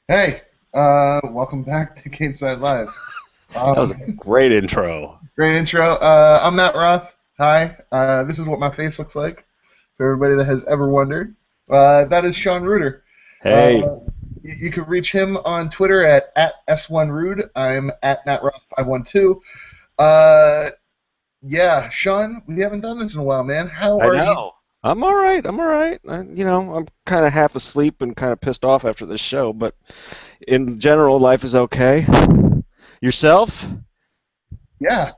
Hey, welcome back to Cageside Live. That was a great intro. Great intro. I'm Matt Roth. Hi. This is what my face looks like for everybody that has ever wondered. That is Sean Rueter. Hey, Uh, you can reach him on Twitter at S1Rude. I'm at MattRoth512. Uh, yeah, Sean, we haven't done this in a while, man. How I are you? know. I'm all right. I'm all right. I'm kind of half asleep and kind of pissed off after this show, but in general, life is okay. Yourself? Yeah, I'm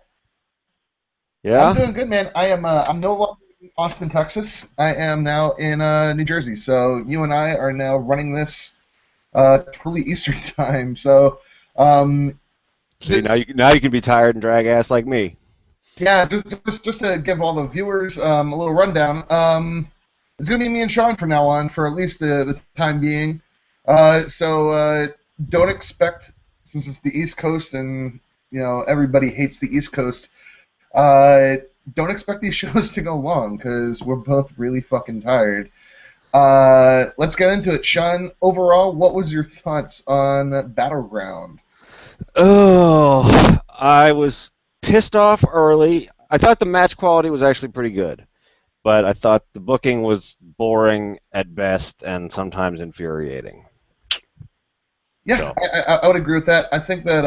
Yeah? doing good, man. I'm no longer in Austin, Texas. I am now in New Jersey. So you and I are now running this early Eastern time. So um, See, now just, you can be tired and drag ass like me. yeah, just to give all the viewers a little rundown. It's gonna be me and Sean from now on for at least the time being. So don't expect, since it's the East Coast and everybody hates the East Coast. Uh, don't expect these shows to go long because we're both really fucking tired. Let's get into it. Sean, overall, what was your thoughts on Battleground? Oh, I was pissed off early. I thought the match quality was actually pretty good, but I thought the booking was boring at best and sometimes infuriating. Yeah, So, I would agree with that. I think that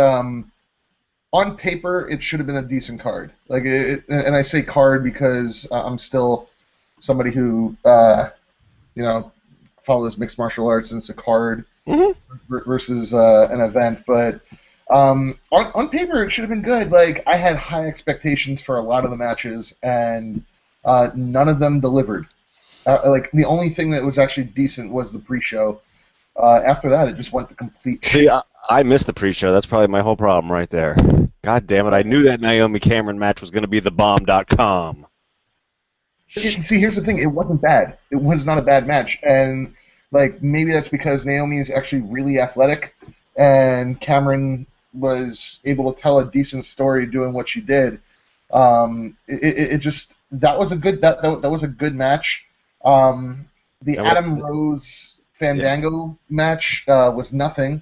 on paper it should have been a decent card. And I say card because I'm still somebody who you know follows mixed martial arts, and it's a card mhm. versus an event. But on paper, it should have been good. Like I had high expectations for a lot of the matches, and none of them delivered. Like the only thing that was actually decent was the pre-show. After that, it just went to complete See, shit. I missed the pre-show. That's probably my whole problem right there. God damn it! I knew that Naomi Cameron match was going to be the bomb.com. See, Shit. here's the thing: it wasn't bad. It was not a bad match, and like maybe that's because Naomi is actually really athletic, and Cameron was able to tell a decent story doing what she did. It just that was a good match. The And what? Adam Rose Yeah. Fandango match was nothing,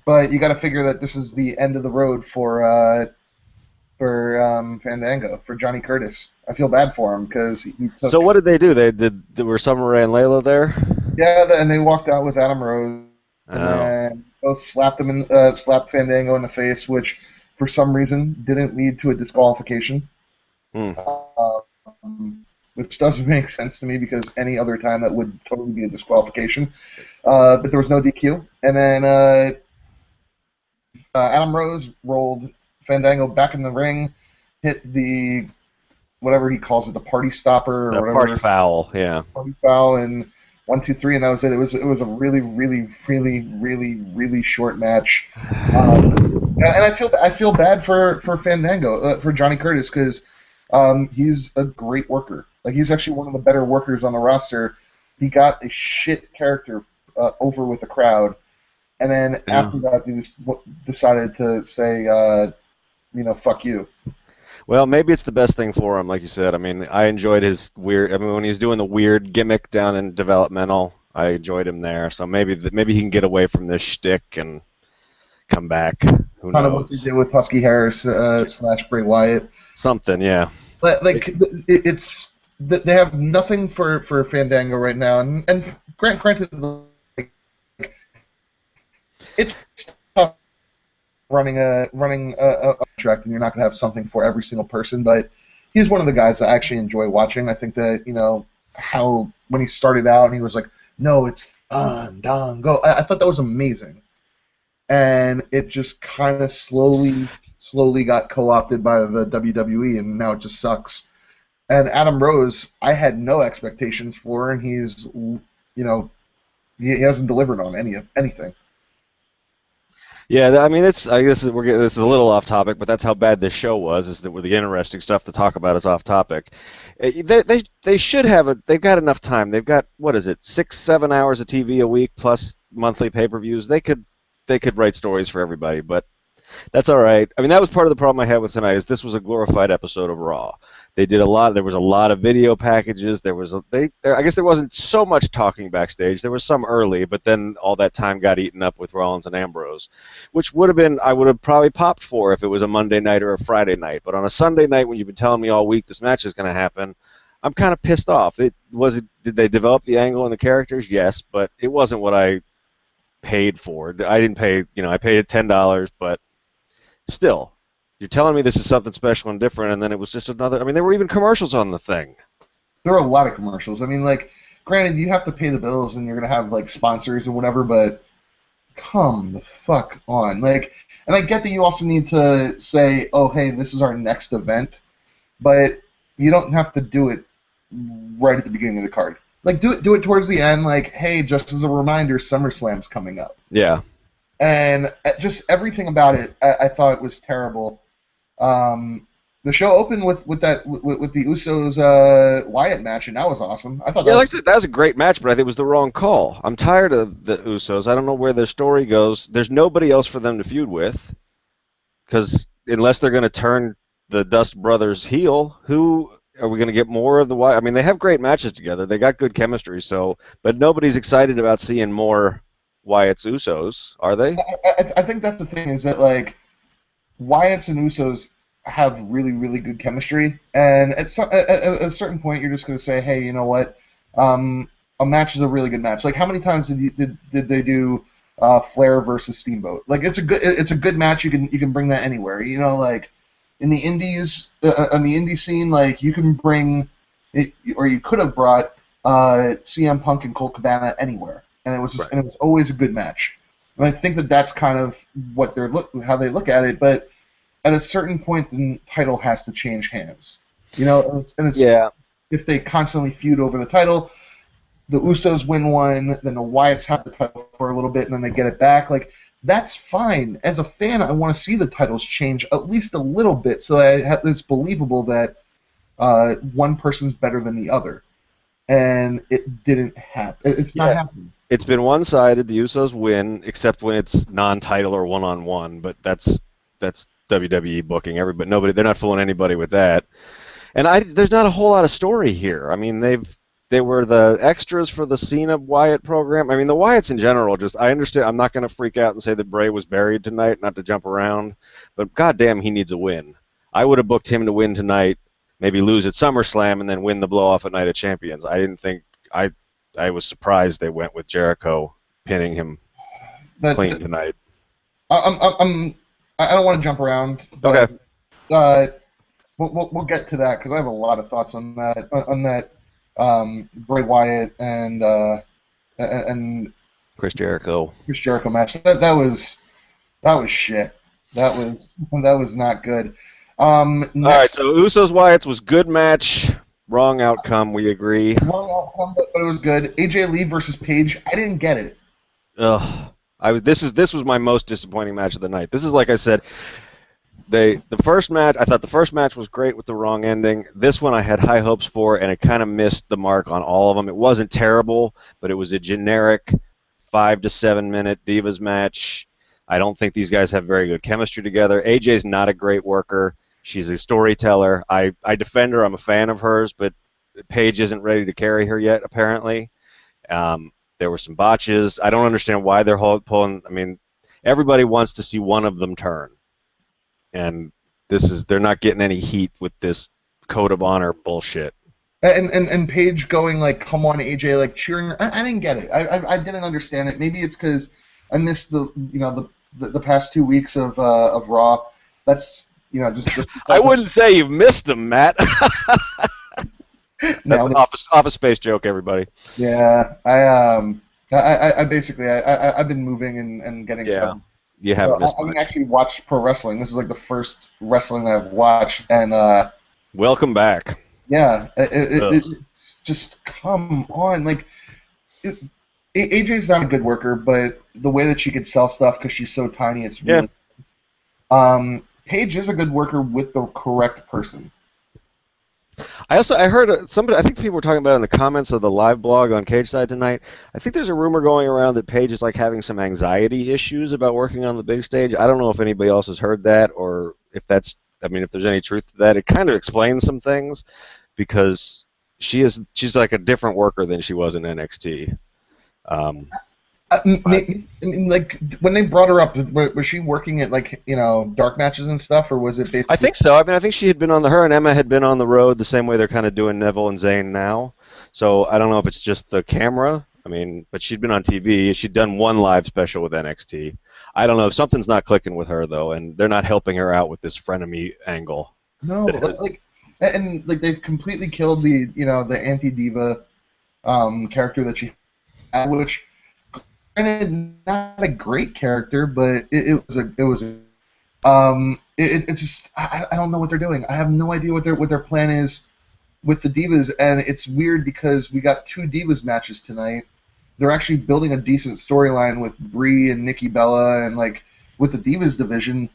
but you got to figure that this is the end of the road for Fandango for Johnny Curtis. I feel bad for him because he So took what did they do? Were Summer Rae and Layla there? yeah, and they walked out with Adam Rose, and Oh. then both slapped Fandango in the face, which for some reason didn't lead to a disqualification. Hmm. Which doesn't make sense to me because any other time that would totally be a disqualification. But there was no DQ. And then Adam Rose rolled Fandango back in the ring, hit the whatever he calls it, the party stopper or The party whatever, foul. Yeah. party foul, and 1, 2, 3, and that was it. It was a really, really, really, really, really short match. And I feel bad for Fandango for Johnny Curtis because he's a great worker. Like he's actually one of the better workers on the roster. He got a shit character over with the crowd, and then Yeah. after that, he decided to say, fuck you. Well, maybe it's the best thing for him, like you said. I mean, I enjoyed his weird. I mean, when he's doing the weird gimmick down in developmental, I enjoyed him there. So maybe he can get away from this shtick and come back. Who Kind of what they knows? did with Husky Harris slash Bray Wyatt. Something, yeah. But like it's they have nothing for Fandango right now, and granted, like, it's tough running a contract, and you're not going to have something for every single person. But he's one of the guys that I actually enjoy watching. I think that how when he started out and he was like, "No, it's Fandango." I thought that was amazing, and it just kind of slowly got co-opted by the WWE, and now it just sucks. And Adam Rose, I had no expectations for, and know, he hasn't delivered on anything. Yeah, I mean, it's I guess this is a little off topic, but that's how bad this show was. Is that where the interesting stuff to talk about is off topic. They should have a. They've got enough time. They've got what is it, 6 7 hours of TV a week plus monthly pay-per-views. They could write stories for everybody, but That's all right. I mean, that was part of the problem I had with tonight. Is this was a glorified episode of Raw. They did a lot. There was a lot of video packages. There was I guess there wasn't so much talking backstage. There was some early, but then all that time got eaten up with Rollins and Ambrose, which would have been I would have probably popped for if it was a Monday night or a Friday night. But on a Sunday night, when you've been telling me all week this match is going to happen, I'm kind of pissed off. Did they develop the angle and the characters? Yes, but it wasn't what I paid for. I didn't pay. I paid it $10, but still. You're telling me this is something special and different, and then it was just another. I mean, there were even commercials on the thing. There were a lot of commercials. I mean, like, granted, you have to pay the bills and you're gonna have like sponsors and whatever, but come the fuck on. Like, and I get that you also need to say, oh, hey, this is our next event, but you don't have to do it right at the beginning of the card. Like, do it towards the end. Like, hey, just as a reminder, SummerSlam's coming up. Yeah. And just everything about it, I thought was terrible. The show opened with the Usos Wyatt match, and that was awesome. I thought. Yeah, like I said, that was a great match, but I think it was the wrong call. I'm tired of the Usos. I don't know where their story goes. There's nobody else for them to feud with, because unless they're going to turn the Dust Brothers heel, who are we going to get more of the Wyatt? I mean, they have great matches together. They got good chemistry. So, but nobody's excited about seeing more Wyatt's Usos, are they? I think that's the thing, is that like Wyatt's and Usos have really, really good chemistry, and at a certain point, you're just going to say, hey, you know what? A match is a really good match. Like, how many times did they do Flair versus Steamboat? Like, it's a good match. You can bring that anywhere. You know, like in the indies, on the indie scene, like you can bring it, or you could have brought CM Punk and Colt Cabana anywhere, and it was just, and it was always a good match. And I think that that's kind of what how they look at it, but at a certain point, the title has to change hands. You know, and it's yeah. If they constantly feud over the title, the Usos win one, then the Wyatts have the title for a little bit, and then they get it back. Like, that's fine. As a fan, I want to see the titles change at least a little bit, so that it's believable that one person's better than the other. And it didn't happen. It's not happening. It's been one-sided. The Usos win, except when it's non-title or one-on-one. But that's WWE booking. They're not fooling anybody with that. And there's not a whole lot of story here. I mean, they were the extras for the Cena Wyatt program. I mean, the Wyatts in general. I understand. I'm not going to freak out and say that Bray was buried tonight, not to jump around. But goddamn, he needs a win. I would have booked him to win tonight. Maybe lose at SummerSlam and then win the blow-off at Night of Champions. I didn't think I was surprised they went with Jericho pinning him clean tonight. I don't want to jump around. But, Okay. We'll get to that because I have a lot of thoughts on that. Bray Wyatt and Chris Jericho match. That was shit. That was not good. All right, so Usos Wyatts was good match. Wrong outcome, we agree. Wrong outcome, but it was good. AJ Lee versus Paige. I didn't get it. Ugh. This was my most disappointing match of the night. This is, like I said, the first match. I thought the first match was great with the wrong ending. This one I had high hopes for, and it kind of missed the mark on all of them. It wasn't terrible, but it was a generic 5 to 7 minute Divas match. I don't think these guys have very good chemistry together. AJ's not a great worker. She's a storyteller. I defend her. I'm a fan of hers, but Paige isn't ready to carry her yet, apparently. There were some botches. I don't understand why they're pulling. I mean, everybody wants to see one of them turn. And they're not getting any heat with this code of honor bullshit. And Paige going like, "Come on, AJ!" like cheering her. I didn't get it. I didn't understand it. Maybe it's because I missed the past 2 weeks of Raw. That's just. I wouldn't say you've missed them, Matt. That's an Office Space joke, everybody. Yeah, I basically I've been moving and getting stuff. You haven't missed much. I actually watched pro wrestling. This is like the first wrestling I've watched, and welcome back. Yeah, it's just come on, like AJ's not a good worker, but the way that she could sell stuff because she's so tiny, it's really. Paige is a good worker with the correct person. I heard somebody. I think people were talking about it in the comments of the live blog on Cageside tonight. I think there's a rumor going around that Paige is like having some anxiety issues about working on the big stage. I don't know if anybody else has heard that or if that's. I mean, if there's any truth to that, it kind of explains some things because she's like a different worker than she was in NXT. I mean, like when they brought her up, was she working at like dark matches and stuff, or was it I basically? think so. I mean, I think she had been on her and Emma had been on the road the same way they're kind of doing Neville and Zayn now. So I don't know if it's just the camera. I mean, but she'd been on TV. She'd done one live special with NXT. I don't know. Something's not clicking with her though, and they're not helping her out with this frenemy angle. No, like and like they've completely killed the anti diva character that she had, which granted not a great character, but it's just I don't know what they're doing. I have no idea what their plan is with the divas, and it's weird because we got two divas matches tonight. They're actually building a decent storyline with Brie and Nikki Bella and like with the divas division,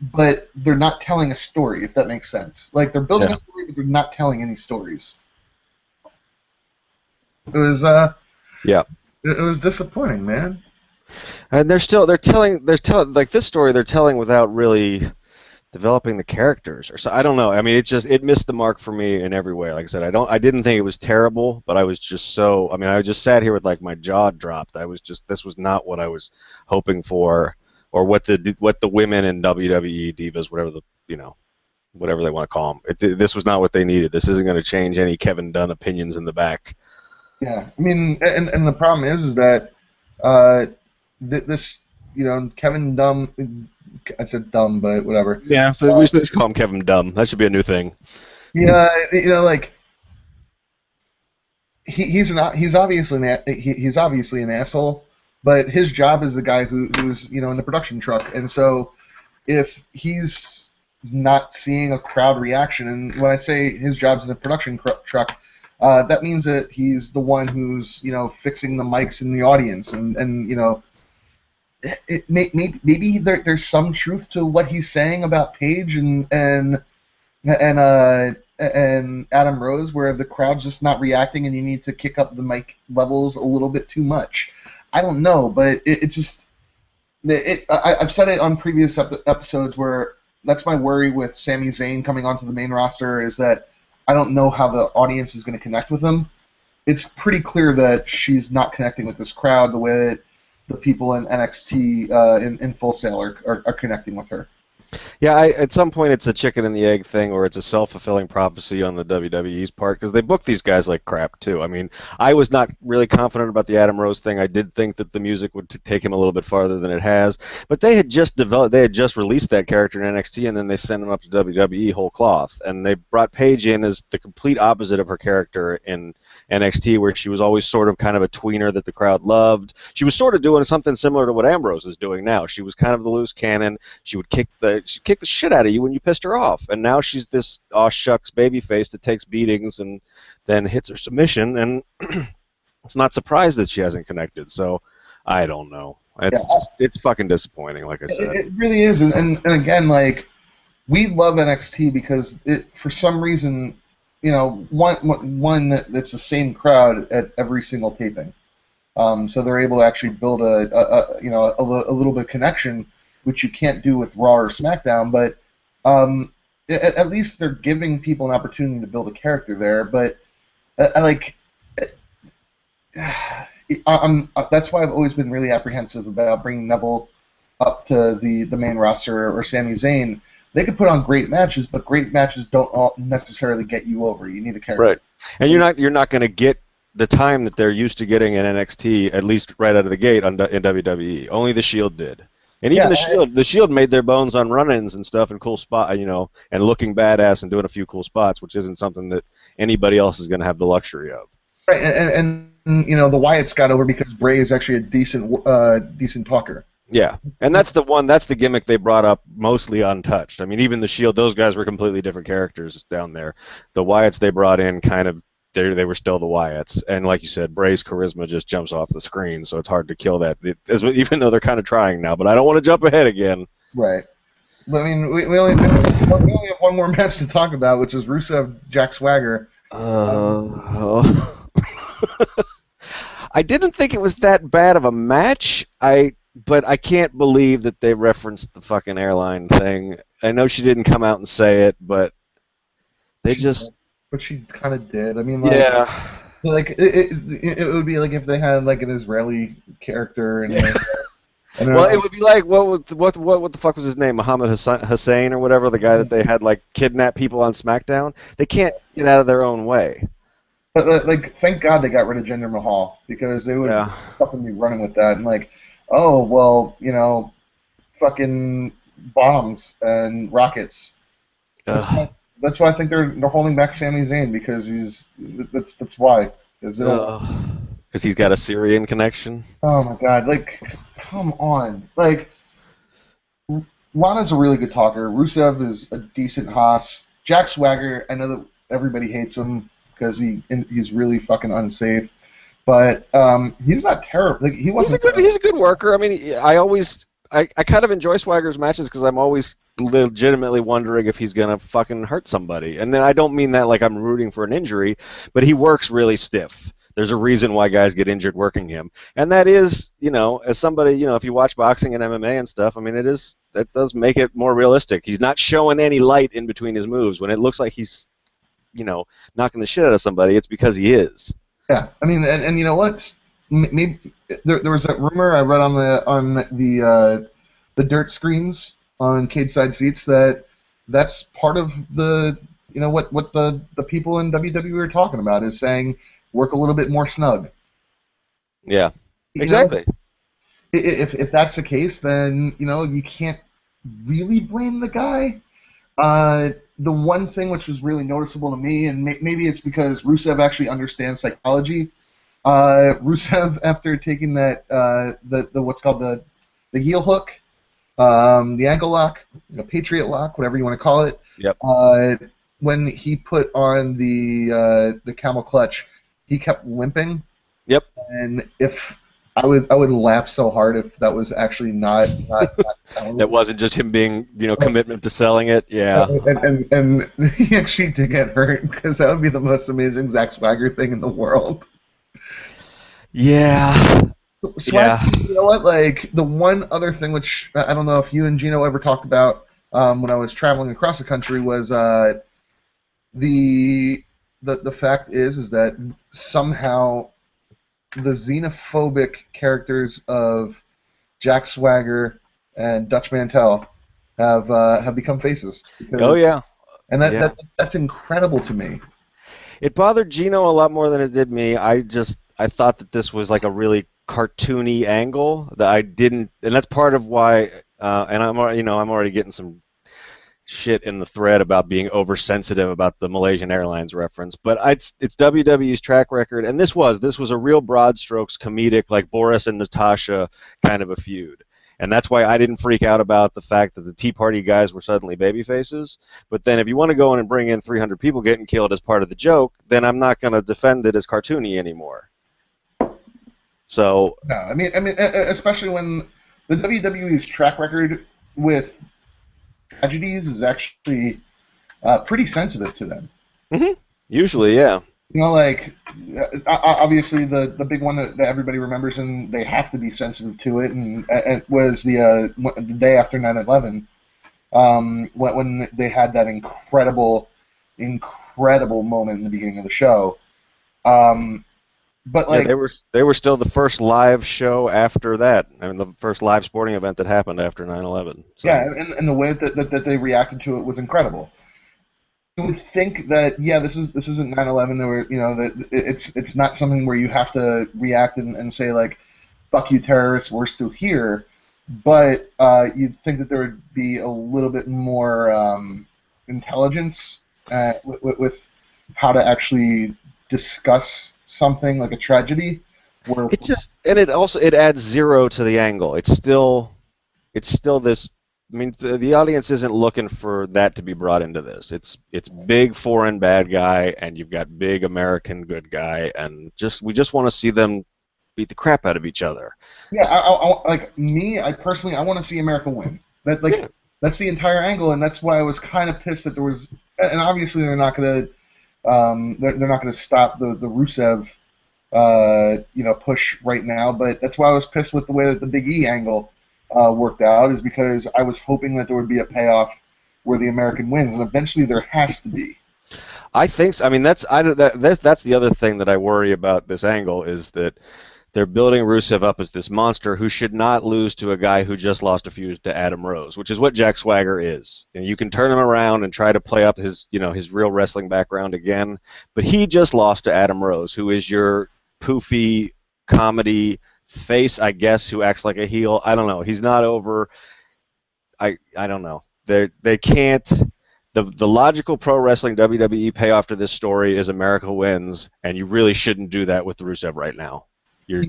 but they're not telling a story, if that makes sense. Like they're building Yeah. a story, but they're not telling any stories. It was Yeah. it was disappointing, man. And they're telling like this story they're telling without really developing the characters or so. I don't know. I mean, it missed the mark for me in every way. Like I said, I didn't think it was terrible, but I was just so. I mean, I just sat here with like my jaw dropped. This was not what I was hoping for, or what the women in WWE divas, whatever they want to call them. This was not what they needed. This isn't going to change any Kevin Dunn opinions in the back. Yeah, I mean, and the problem is that uh, this Kevin Dumb. I said dumb, but whatever. Yeah, so we should call him Kevin Dumb. That should be a new thing. Yeah, like he's obviously he's obviously an asshole, but his job is the guy who's in the production truck, and so if he's not seeing a crowd reaction, and when I say his job's in the production truck, that means that he's the one who's fixing the mics in the audience, and maybe there's some truth to what he's saying about Paige and Adam Rose, where the crowd's just not reacting, and you need to kick up the mic levels a little bit too much. I don't know, but it's just I've said it on previous episodes where that's my worry with Sami Zayn coming onto the main roster is that I don't know how the audience is going to connect with him. It's pretty clear that she's not connecting with this crowd the way that the people in NXT in Full Sail are connecting with her. Yeah, at some point it's a chicken and the egg thing, or it's a self-fulfilling prophecy on the WWE's part, because they book these guys like crap too. I mean, I was not really confident about the Adam Rose thing. I did think that the music would take him a little bit farther than it has, but they had just released that character in NXT, and then they sent him up to WWE whole cloth, and they brought Paige in as the complete opposite of her character in NXT, where she was always sort of kind of a tweener that the crowd loved. She was sort of doing something similar to what Ambrose is doing now. She was kind of the loose cannon. She'd kick the shit out of you when you pissed her off, and now she's this aw shucks baby face that takes beatings and then hits her submission, and it's not surprised that she hasn't connected. So I don't know. It's fucking disappointing, like I said. It really is, and again, like we love NXT because it for some reason, one that's the same crowd at every single taping. So they're able to actually build a little bit of connection, which you can't do with Raw or SmackDown. But at least they're giving people an opportunity to build a character there. But that's why I've always been really apprehensive about bringing Neville up to the main roster or Sami Zayn. They could put on great matches, but great matches don't necessarily get you over. You need a character. Right. And you're not going to get the time that they're used to getting in NXT, at least right out of the gate in WWE. Only the Shield did. And even the Shield made their bones on run-ins and stuff and cool spot, and looking badass and doing a few cool spots, which isn't something that anybody else is going to have the luxury of. Right, and the Wyatts got over because Bray is actually a decent talker. Yeah, and that's the gimmick they brought up mostly untouched. I mean, even the Shield, those guys were completely different characters down there. The Wyatts they brought in kind of, they were still the Wyatts. And like you said, Bray's charisma just jumps off the screen, so it's hard to kill that, even though they're kind of trying now. But I don't want to jump ahead again. Right. But I mean, we only have one more match to talk about, which is Rusev Jack Swagger. Uh, I didn't think it was that bad of a match. But I can't believe that they referenced the fucking airline thing. I know she didn't come out and say it, but they She, just, but she kind of did. I mean, yeah. it would be like if they had like an Israeli character and Yeah. like I don't Well, it know. would be like what the fuck was his name? Muhammad Hussein or whatever, the guy that they had like kidnap people on SmackDown. They can't get out of their own way. But like, thank God they got rid of Jinder Mahal because they would Yeah. fucking be running with that and like, oh well, fucking bombs and rockets. That's why. Ugh. That's why I think they're holding back Sami Zayn because that's why. 'Cause they don't. Because he's got a Syrian connection. Oh my God! Like, come on! Like, Lana's a really good talker. Rusev is a decent hoss. Jack Swagger, I know that everybody hates him because he's really fucking unsafe, but he's not terrible. Like, he He's a wasn't good terrible. he's a good worker. I mean, I kind of enjoy Swagger's matches because I'm always legitimately wondering if he's gonna fucking hurt somebody. And then I don't mean that like I'm rooting for an injury, but he works really stiff. There's a reason why guys get injured working him, and that is, as somebody, if you watch boxing and MMA and stuff, I mean, that does make it more realistic. He's not showing any light in between his moves. When it looks like he's, knocking the shit out of somebody, it's because he is. Yeah, I mean, and you know what? Maybe there was that rumor I read on the dirt screens on Cageside seats that that's part of the what the people in WWE are talking about is saying work a little bit more snug. Yeah, You know, exactly. if that's the case, then you can't really blame the guy. The one thing which was really noticeable to me, and maybe it's because Rusev actually understands psychology. Rusev, after taking that the what's called the heel hook, the ankle lock, Patriot lock, whatever you want to call it, Yep. when he put on the camel clutch, he kept limping, Yep. and if I would laugh so hard if that was actually not That wasn't just him being, commitment to selling it. Yeah. and he actually did get hurt because that would be the most amazing Zack Swagger thing in the world. Yeah. Swagger, Yeah. you know what? Like the one other thing which I don't know if you and Gino ever talked about when I was traveling across the country was the the fact is that somehow the xenophobic characters of Jack Swagger and Dutch Mantel have become faces. Oh yeah. And Yeah. that's incredible to me. It bothered Gino a lot more than it did me. I thought that this was like a really cartoony angle that I didn't, and that's part of why. And I'm already getting some shit in the thread about being oversensitive about the Malaysian Airlines reference, but it's WWE's track record, and this was a real broad strokes comedic, like Boris and Natasha kind of a feud. And that's why I didn't freak out about the fact that the Tea Party guys were suddenly baby faces. But then if you want to go in and bring in 300 people getting killed as part of the joke, then I'm not going to defend it as cartoony anymore. So, No, especially when the WWE's track record with tragedies is actually pretty sensitive to them. mhm, usually, yeah. Like obviously the big one that everybody remembers and they have to be sensitive to it, and it was the day after 9/11, when they had that incredible moment in the beginning of the show. But Yeah, like, they were still the first live show after that. I mean, the first live sporting event that happened after 9/11. yeah, So, and the way that they reacted to it was incredible. You would think that this isn't 9/11, or that it's not something where you have to react and say like, "Fuck you, terrorists, we're still here," but you'd think that there would be a little bit more intelligence with how to actually discuss something like a tragedy. Where it adds zero to the angle. It's still this. I mean, the audience isn't looking for that to be brought into this. It's big foreign bad guy, and you've got big American good guy, and we just want to see them beat the crap out of each other. yeah, like me, I personally I want to see America win. That like Yeah. That's the entire angle, and that's why I was kind of pissed that there was. And obviously, they're not gonna they're not gonna stop the Rusev push right now. But that's why I was pissed with the way that the Big E angle worked out, is because I was hoping that there would be a payoff where the American wins, and eventually there has to be. I think so. I mean, that's the other thing that I worry about this angle is that they're building Rusev up as this monster who should not lose to a guy who just lost a feud to Adam Rose, which is what Jack Swagger is. And you can turn him around and try to play up his real wrestling background again, but he just lost to Adam Rose, who is your poofy comedy face, I guess, who acts like a heel. I don't know. He's not over. I don't know. They can't. The logical pro wrestling WWE payoff to this story is America wins, and you really shouldn't do that with Rusev right now. You're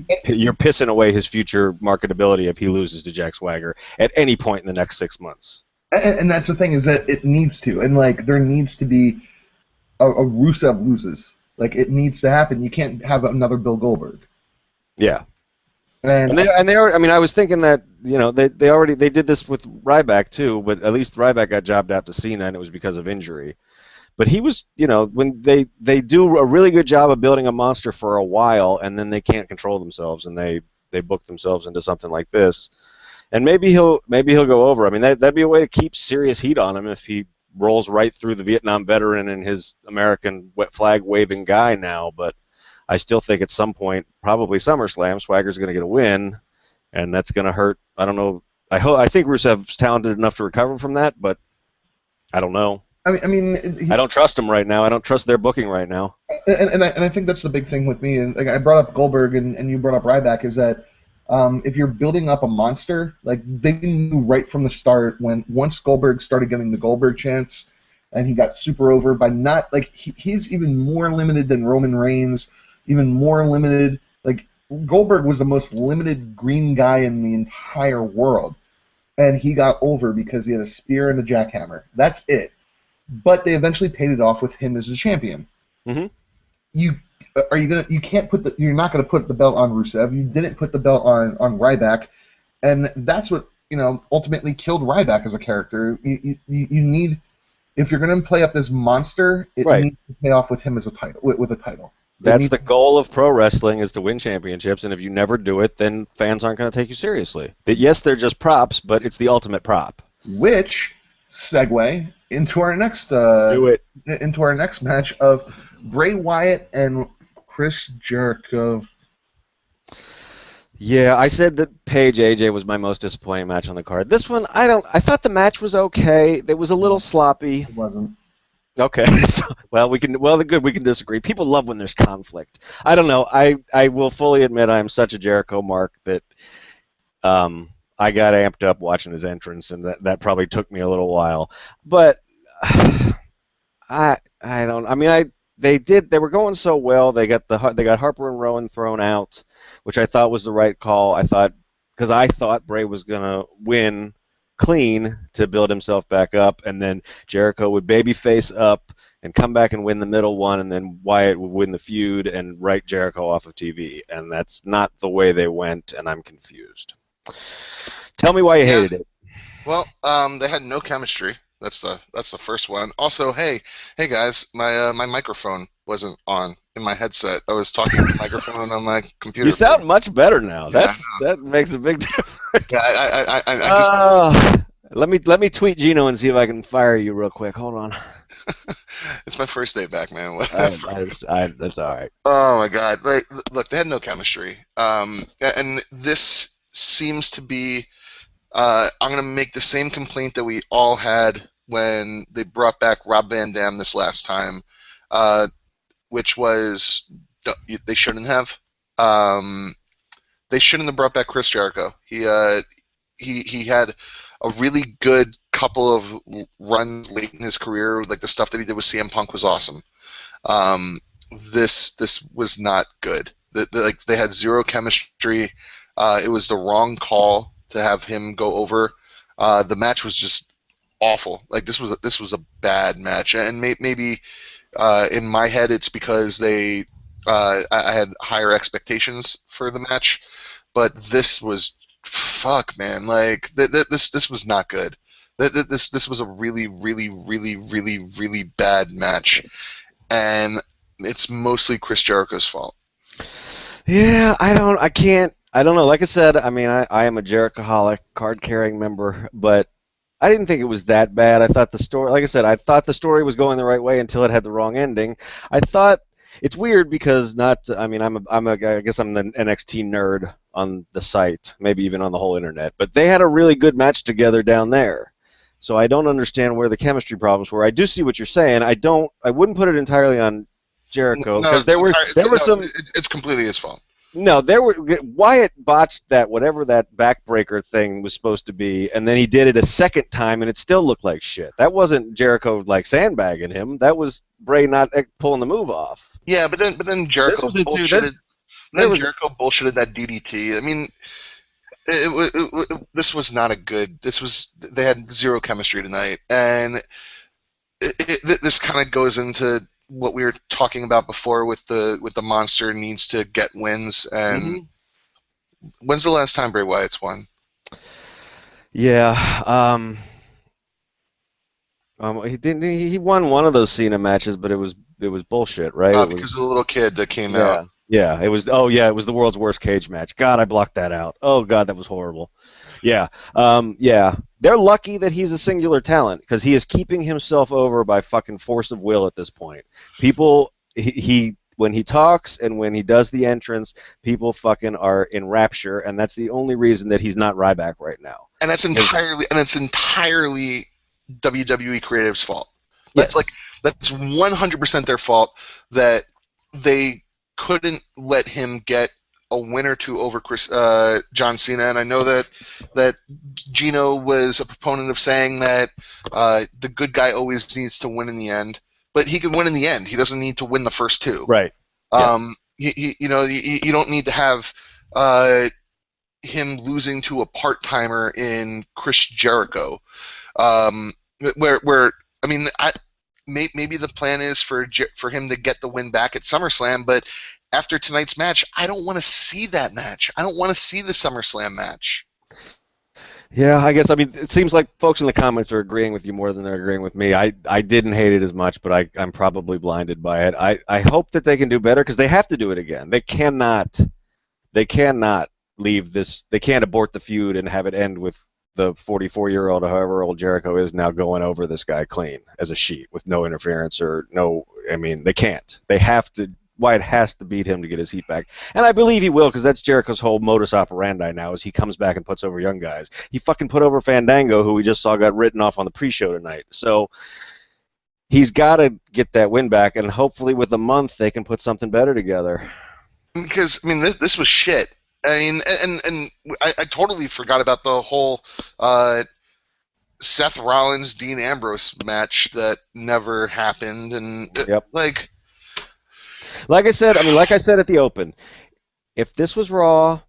pissing away his future marketability if he loses to Jack Swagger at any point in the next 6 months. And that's the thing, is that it needs to, and like there needs to be a Rusev loses. Like it needs to happen. You can't have another Bill Goldberg. Yeah. And they are. I mean, I was thinking that they did this with Ryback too, but at least Ryback got jobbed out to Cena, and it was because of injury. But he was, when they do a really good job of building a monster for a while, and then they can't control themselves, and they book themselves into something like this, and maybe he'll go over. I mean, that'd be a way to keep serious heat on him if he rolls right through the Vietnam veteran and his American wet flag waving guy now, but. I still think at some point, probably SummerSlam, Swagger's going to get a win, and that's going to hurt. I don't know. I think Rusev's talented enough to recover from that, but I don't know. I mean, I don't trust him right now. I don't trust their booking right now. And I think that's the big thing with me. And like I brought up Goldberg, and you brought up Ryback, is that if you're building up a monster, like they knew right from the start once Goldberg started getting the Goldberg chance, and he got super over by not like he's even more limited than Roman Reigns. Even more limited. Like Goldberg was the most limited green guy in the entire world, and he got over because he had a spear and a jackhammer. That's it. But they eventually paid it off with him as a champion. Mm-hmm. You're not gonna put the belt on Rusev. You didn't put the belt on Ryback, and that's what ultimately killed Ryback as a character. You need, if you're gonna play up this monster, it needs to pay off with him as a title with a title. That's the goal of pro wrestling, is to win championships, and if you never do it, then fans aren't going to take you seriously. Yes, they're just props, but it's the ultimate prop. Which segue into our next into our next match of Bray Wyatt and Chris Jericho. Yeah, I said that Paige AJ was my most disappointing match on the card. This one, I thought the match was okay. It was a little sloppy. It wasn't. Okay, we can disagree. People love when there's conflict. I don't know. I will fully admit I am such a Jericho mark that I got amped up watching his entrance, and that probably took me a little while. But I don't. I mean, they were going so well. They got Harper and Rowan thrown out, which I thought was the right call. I thought Bray was gonna win clean to build himself back up, and then Jericho would babyface up and come back and win the middle one, and then Wyatt would win the feud and write Jericho off of TV, and that's not the way they went, and I'm confused. Tell me why you hated it. Well, they had no chemistry. That's the first one. Also, hey guys, my microphone wasn't on in my headset. I was talking to the microphone on my computer. You sound much better now. That makes a big difference. Yeah, I just. Let me tweet Gino and see if I can fire you real quick. Hold on. It's my first day back, man. That's all right. Oh my God! Like, look, they had no chemistry. And this seems to be. I'm gonna make the same complaint that we all had when they brought back Rob Van Dam this last time, which was they shouldn't have. They shouldn't have brought back Chris Jericho. He had a really good couple of runs late in his career. Like the stuff that he did with CM Punk was awesome. This was not good. They had zero chemistry. It was the wrong call to have him go over. The match was just awful. Like this was a bad match, and maybe in my head it's because I had higher expectations for the match, but this was fuck, man. Like this was not good. This was a really, really, really, really, really bad match, and it's mostly Chris Jericho's fault. Yeah, I don't know. Like I said, I mean, I am a Jerichoholic, card-carrying member, but I didn't think it was that bad. I thought the story, like I said, I thought the story was going the right way until it had the wrong ending. I thought it's weird because I mean, I guess I'm the NXT nerd on the site, maybe even on the whole internet, but they had a really good match together down there. So I don't understand where the chemistry problems were. I do see what you're saying. I wouldn't put it entirely on Jericho No, because there were some. it's completely his fault. No, Wyatt botched that whatever that backbreaker thing was supposed to be, and then he did it a second time, and it still looked like shit. That wasn't Jericho like sandbagging him. That was Bray not pulling the move off. Yeah, but then Jericho bullshitted. Jericho bullshitted that DDT. I mean, this was not a good. They had zero chemistry tonight, and this kind of goes into what we were talking about before with the monster needs to get wins. And when's the last time Bray Wyatt's won? Yeah, he didn't. He won one of those Cena matches, but it was bullshit, right? Because of the little kid that came out. Yeah, it was. Oh yeah, it was the world's worst cage match. God, I blocked that out. Oh God, that was horrible. Yeah, yeah. They're lucky that he's a singular talent because he is keeping himself over by fucking force of will at this point. People, he when he talks and when he does the entrance, people fucking are in rapture, and that's the only reason that he's not Ryback right now. And it's entirely WWE Creative's fault. That's Yes. That's 100% their fault that they couldn't let him get a win or two over John Cena, and I know that Gino was a proponent of saying that the good guy always needs to win in the end, but he can win in the end. He doesn't need to win the first two. Right. You don't need to have him losing to a part-timer in Chris Jericho, where I mean, maybe the plan is for him to get the win back at SummerSlam, but after tonight's match, I don't want to see that match. I don't want to see the SummerSlam match. Yeah, I guess. I mean, it seems like folks in the comments are agreeing with you more than they're agreeing with me. I didn't hate it as much, but I'm probably blinded by it. I hope that they can do better because they have to do it again. They cannot leave this. They can't abort the feud and have it end with the 44-year-old, however old Jericho is now, going over this guy clean as a sheet with no interference or no. I mean, they can't. They have to. Wyatt has to beat him to get his heat back. And I believe he will, because that's Jericho's whole modus operandi now, is he comes back and puts over young guys. He fucking put over Fandango, who we just saw got written off on the pre-show tonight. So he's got to get that win back, and hopefully with a month they can put something better together. Because, I mean, this was shit. I mean, and I totally forgot about the whole Seth Rollins, Dean Ambrose match that never happened. And, Yep. Like I said at the Open, if this was Raw,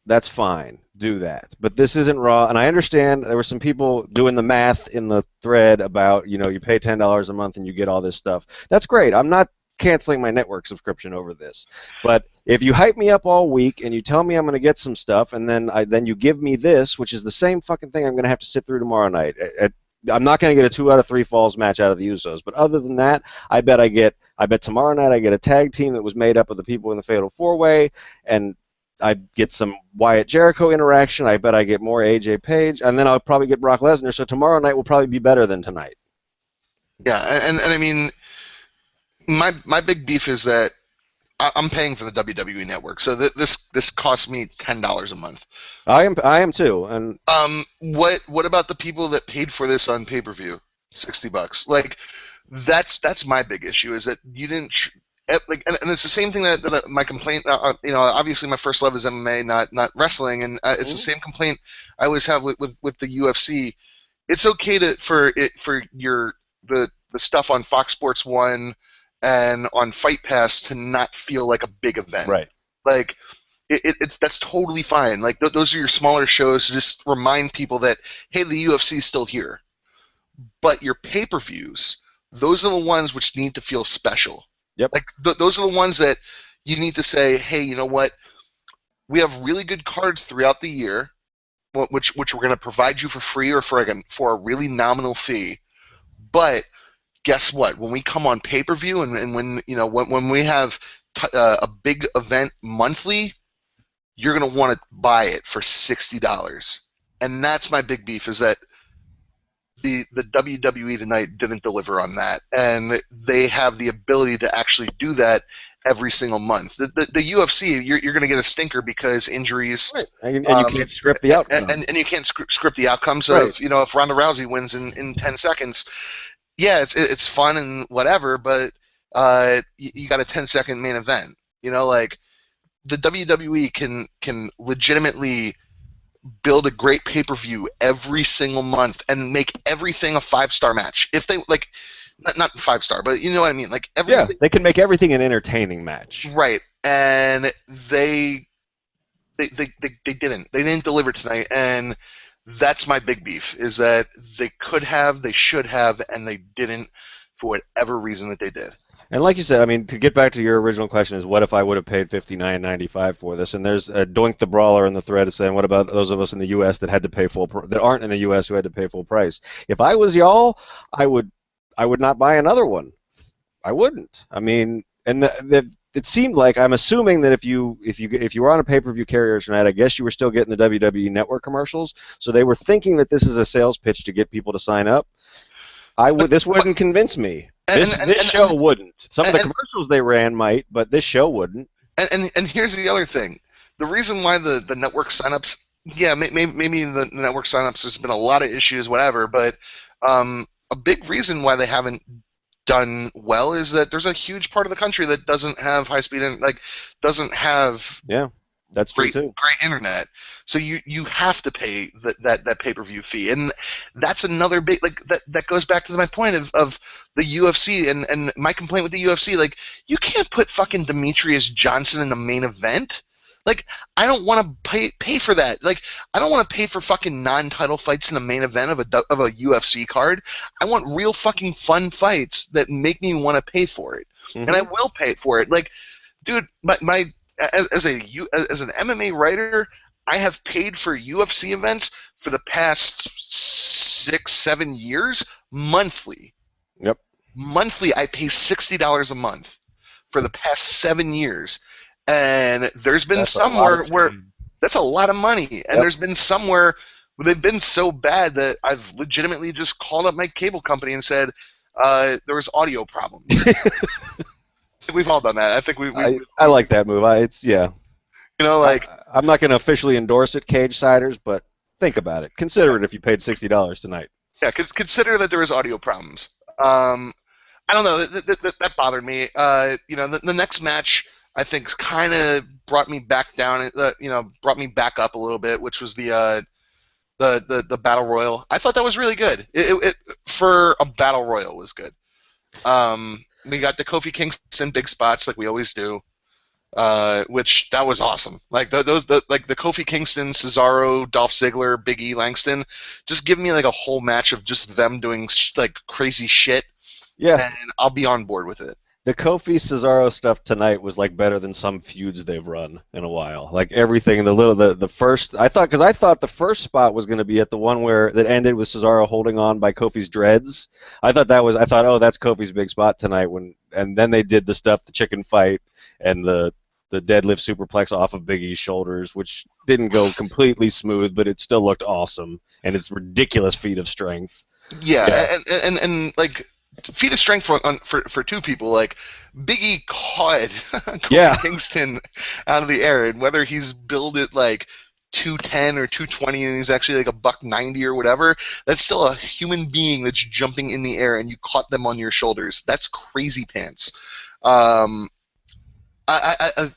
that's fine. Do that. But this isn't Raw, and I understand there were some people doing the math in the thread about, you pay $10 a month and you get all this stuff. That's great. I'm not canceling my network subscription over this. But if you hype me up all week and you tell me I'm going to get some stuff, and then you give me this, which is the same fucking thing I'm going to have to sit through tomorrow night. I'm not going to get a 2 out of 3 falls match out of the Usos, but other than that, I bet tomorrow night I get a tag team that was made up of the people in the Fatal 4-Way, and I get some Wyatt Jericho interaction. I bet I get more AJ Paige, and then I'll probably get Brock Lesnar. So tomorrow night will probably be better than tonight. Yeah, and I mean, my big beef is that I'm paying for the WWE Network, so this costs me $10 a month. I am too. And what about the people that paid for this on pay-per-view? $60. Like, that's my big issue, is that you didn't and it's the same thing that my complaint. Obviously my first love is MMA, not wrestling, and it's the same complaint I always have with the UFC. It's okay for the stuff on Fox Sports 1 and on Fight Pass to not feel like a big event. Right. Like, that's totally fine. Like, those are your smaller shows to just remind people that, hey, the UFC's still here. But your pay-per-views, those are the ones which need to feel special. Yep. Like, those are the ones that you need to say, hey, you know what? We have really good cards throughout the year. which we're going to provide you for free or for a really nominal fee. But guess what? When we come on pay-per-view and when we have a big event monthly, you're going to want to buy it for $60. And that's my big beef, is that the WWE tonight didn't deliver on that, and they have the ability to actually do that every single month. The UFC, you're going to get a stinker because injuries, right. And you can't script the outcome, and you can't script the outcomes right. of if Ronda Rousey wins in 10 seconds. Yeah, it's fun and whatever, but you got a 10-second main event. Like the WWE can legitimately build a great pay-per-view every single month and make everything a 5-star match. If they not 5-star, but you know what I mean, like everything. Yeah, they can make everything an entertaining match. Right, and they didn't deliver tonight, and that's my big beef, is that they could have, they should have, and they didn't for whatever reason that they did. And like you said, I mean, to get back to your original question, is what if I would have paid $59.95 for this? And there's a Doink the Brawler in the thread is saying, what about those of us in the U.S. that had to pay that aren't in the U.S. who had to pay full price? If I was y'all, I would not buy another one. I wouldn't. I mean, and it seemed like, I'm assuming that if you were on a pay-per-view carrier tonight, I guess you were still getting the WWE Network commercials. So they were thinking that this is a sales pitch to get people to sign up. This wouldn't convince me. This show wouldn't. Some of the commercials they ran might, but this show wouldn't. And here's the other thing. The reason why the network signups, yeah, maybe the network signups, there's been a lot of issues, whatever, but a big reason why they haven't done well is that there's a huge part of the country that doesn't have high-speed, doesn't have that's true too. Great internet. So you have to pay that pay-per-view fee, and that's another big, that goes back to my point of the UFC and my complaint with the UFC. Like, you can't put fucking Demetrius Johnson in the main event. Like, I don't want to pay for that. Like, I don't want to pay for fucking non-title fights in the main event of a UFC card. I want real fucking fun fights that make me want to pay for it, and I will pay for it. Like, dude, as an MMA writer, I have paid for UFC events for the past 6-7 years monthly. Yep. Monthly, I pay $60 a month for the past 7 years, and there's been somewhere where that's a lot of money, and there's been somewhere where they've been so bad that I've legitimately just called up my cable company and said there was audio problems. We've all done that. I think I like that move. I'm not going to officially endorse it, Cagesiders, but think about it. Consider it if you paid $60 tonight. Yeah, consider that there was audio problems. I don't know. That bothered me. The next match, I think, kind of brought me back down. Brought me back up a little bit, which was the Battle Royal. I thought that was really good. It for a Battle Royal was good. We got the Kofi Kingston big spots like we always do, which that was awesome. Like the Kofi Kingston, Cesaro, Dolph Ziggler, Big E, Langston, just give me like a whole match of just them doing crazy shit. Yeah, and I'll be on board with it. The Kofi Cesaro stuff tonight was like better than some feuds they've run in a while. Like everything, the first, I thought the first spot was going to be at the one that ended with Cesaro holding on by Kofi's dreads. I thought, oh, that's Kofi's big spot tonight. And then they did the stuff, the chicken fight and the deadlift superplex off of Big E's shoulders, which didn't go completely smooth, but it still looked awesome. And it's ridiculous feat of strength. Yeah. And like, feat of strength for two people. Like, Big E caught Kofi Kingston out of the air, and whether he's billed at like 210 or 220 and he's actually like a $190 or whatever, that's still a human being that's jumping in the air, and you caught them on your shoulders. That's crazy pants. I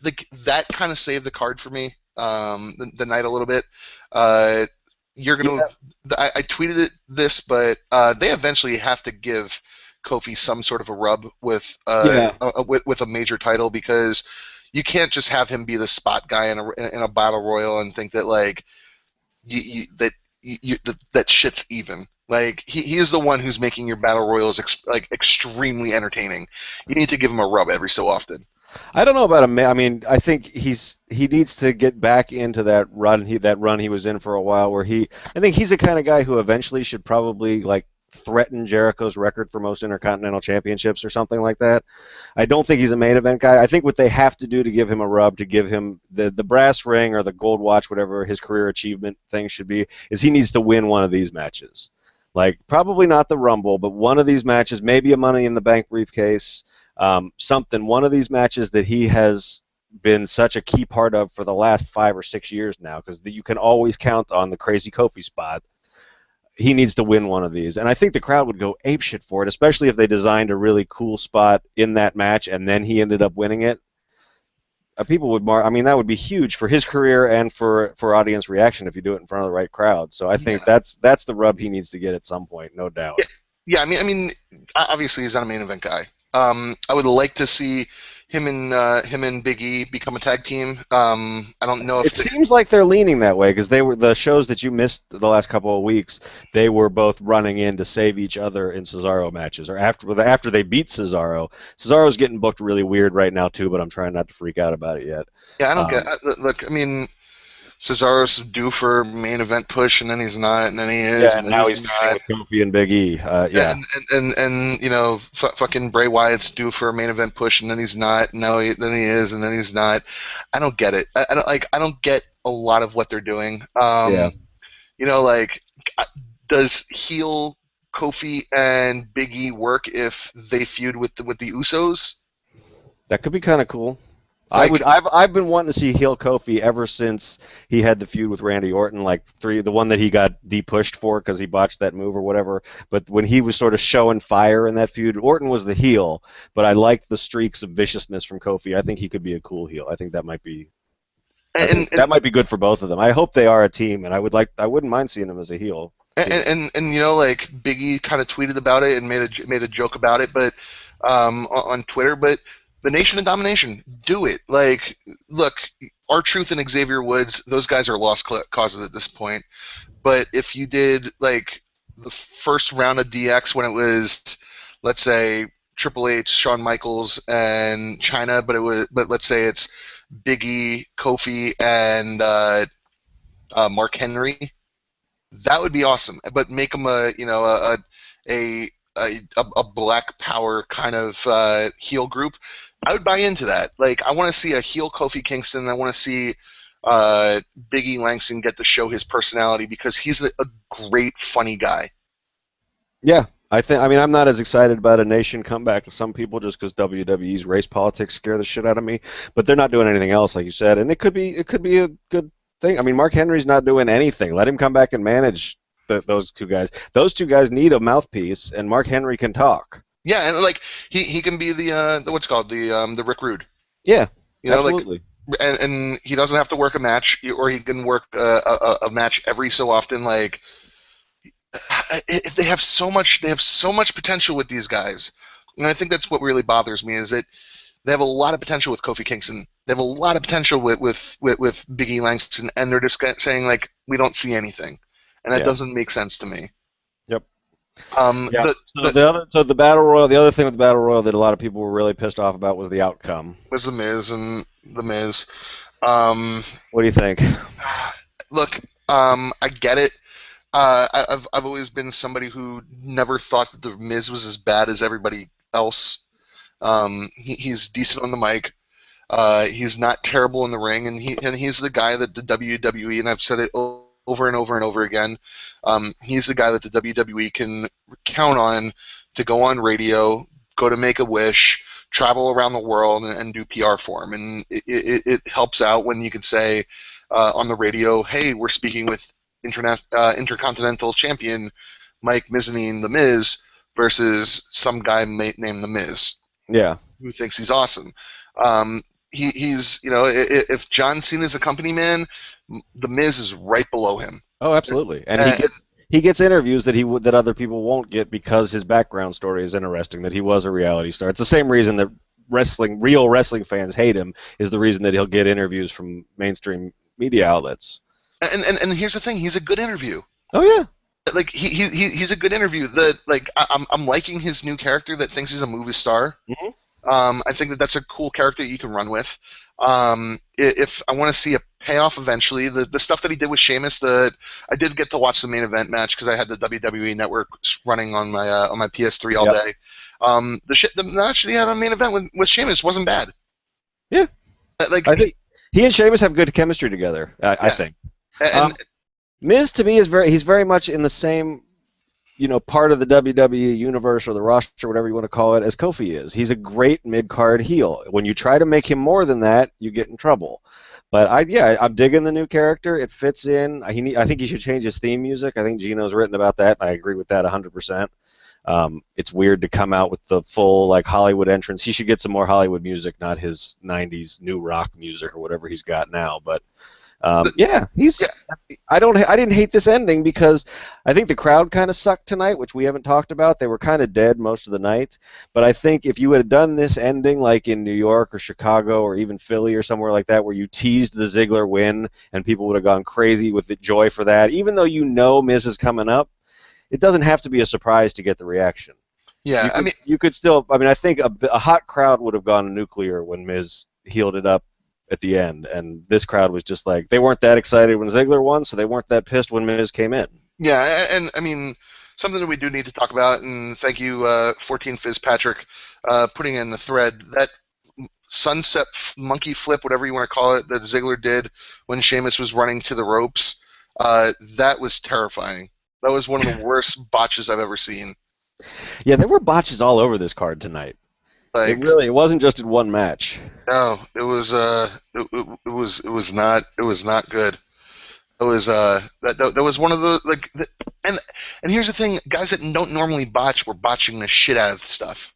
think that kind of saved the card for me, the night a little bit. I tweeted this, but they eventually have to give Kofi some sort of a rub with a major title, because you can't just have him be the spot guy in a battle royal and think that like that shit's even. Like he is the one who's making your battle royals extremely entertaining. You need to give him a rub every so often. I don't know about him. I mean, I think he needs to get back into that run he was in for a while I think he's the kind of guy who eventually should probably like threaten Jericho's record for most Intercontinental Championships or something like that. I don't think he's a main event guy. I think what they have to do to give him a rub, to give him the brass ring or the gold watch, whatever his career achievement thing should be, is he needs to win one of these matches. Like, probably not the Rumble, but one of these matches, maybe a Money in the Bank briefcase, something, one of these matches that he has been such a key part of for the last 5 or 6 years now, because you can always count on the crazy Kofi spot. He needs to win one of these, and I think the crowd would go apeshit for it, especially if they designed a really cool spot in that match and then he ended up winning it. People would I mean, that would be huge for his career and for audience reaction if you do it in front of the right crowd. So I think that's the rub he needs to get at some point, no doubt. Yeah. I mean, obviously he's not a main event guy. I would like to see him and Big E become a tag team. I don't know if it seems like they're leaning that way, because they were the shows that you missed the last couple of weeks. They were both running in to save each other in Cesaro matches, or after they beat Cesaro. Cesaro's getting booked really weird right now too, but I'm trying not to freak out about it yet. Yeah, I don't get. Look, I mean, Cesaro's due for main event push, and then he's not, and then he is, and now he's not. With Kofi and Big E. Yeah, and you know, fucking Bray Wyatt's due for a main event push, and then he's not. And then he is, and then he's not. I don't get it. I don't get a lot of what they're doing. You know, like, does heel Kofi and Big E work if they feud with the Usos? That could be kind of cool. Like, I've been wanting to see heel Kofi ever since he had the feud with Randy Orton, the one that he got de-pushed for because he botched that move or whatever. But when he was sort of showing fire in that feud, Orton was the heel, but I liked the streaks of viciousness from Kofi. I think he could be a cool heel. I think that might be that might be good for both of them. I hope they are a team, and I wouldn't mind seeing them as a heel. And you know, like, Big E kind of tweeted about it and made a joke about it, but on Twitter, but. The Nation of Domination, do it. Like, look, R-Truth and Xavier Woods, those guys are lost causes at this point. But if you did, like, the first round of DX when it was, let's say, Triple H, Shawn Michaels, and Chyna, but let's say it's Big E, Kofi, and Mark Henry, that would be awesome. But make them a Black Power kind of heel group. I would buy into that. Like, I want to see a heel Kofi Kingston. I want to see Big E Langston get to show his personality, because he's a great, funny guy. Yeah, I'm not as excited about a Nation comeback as some people, just because WWE's race politics scare the shit out of me. But they're not doing anything else, like you said, and it could be a good thing. I mean, Mark Henry's not doing anything. Let him come back and manage those two guys. Those two guys need a mouthpiece, and Mark Henry can talk. Yeah, and like he can be the what's called the Rick Rude. Yeah, you know, absolutely. Like, and he doesn't have to work a match, or he can work a match every so often. Like, they have so much potential with these guys, and I think that's what really bothers me, is that they have a lot of potential with Kofi Kingston. They have a lot of potential with Big E Langston, and they're just saying, like, we don't see anything, and that doesn't make sense to me. Yep. The Battle Royal. The other thing with the Battle Royal that a lot of people were really pissed off about was the outcome. Was the Miz and the Miz. What do you think? Look, I get it. I've always been somebody who never thought that the Miz was as bad as everybody else. He's decent on the mic. He's not terrible in the ring, and he's the guy that the WWE, and I've said it over and over and over again, he's the guy that the WWE can count on to go on radio, go to Make-A-Wish, travel around the world, and do PR for him. And it helps out when you can say on the radio, hey, we're speaking with Intercontinental Champion Mike Mizanin, The Miz, versus some guy named The Miz. Yeah. Who thinks he's awesome. He's, you know, if John Cena's a company man, The Miz is right below him. Oh, absolutely. And he gets interviews that other people won't get, because his background story is interesting, that he was a reality star. It's the same reason that real wrestling fans hate him, is the reason that he'll get interviews from mainstream media outlets. And here's the thing, he's a good interview. Oh yeah. Like he's a good interview. I'm liking his new character that thinks he's a movie star. Mm-hmm. I think that's a cool character you can run with. If I want to see a payoff eventually, the stuff that he did with Sheamus, I did get to watch the main event match because I had the WWE Network running on my PS3 all day. The match that he had on main event with Sheamus wasn't bad. Yeah, like I think he and Sheamus have good chemistry together. I think. And Miz to me is he's very much in the same, part of the WWE universe or the roster, whatever you want to call it, as Kofi is. He's a great mid-card heel. When you try to make him more than that, you get in trouble. But I'm digging the new character. It fits in. I think he should change his theme music. I think Gino's written about that. I agree with that 100%. It's weird to come out with the full Hollywood entrance. He should get some more Hollywood music, not his '90s new rock music or whatever he's got now. But I didn't hate this ending because I think the crowd kind of sucked tonight, which we haven't talked about. They were kind of dead most of the night. But I think if you had done this ending like in New York or Chicago or even Philly or somewhere like that, where you teased the Ziggler win and people would have gone crazy with the joy for that, even though Miz is coming up, it doesn't have to be a surprise to get the reaction. Yeah, you could still. I think a hot crowd would have gone nuclear when Miz healed it up at the end, and this crowd was just like, they weren't that excited when Ziggler won, so they weren't that pissed when Miz came in. Yeah, and something that we do need to talk about, and thank you, 14 Fitzpatrick, putting in the thread, that sunset monkey flip, whatever you want to call it, that Ziggler did when Sheamus was running to the ropes, that was terrifying. That was one of the worst botches I've ever seen. Yeah, there were botches all over this card tonight. It wasn't just in one match. No, it was not good. It was that was one of the and here's the thing, guys that don't normally botch were botching the shit out of stuff.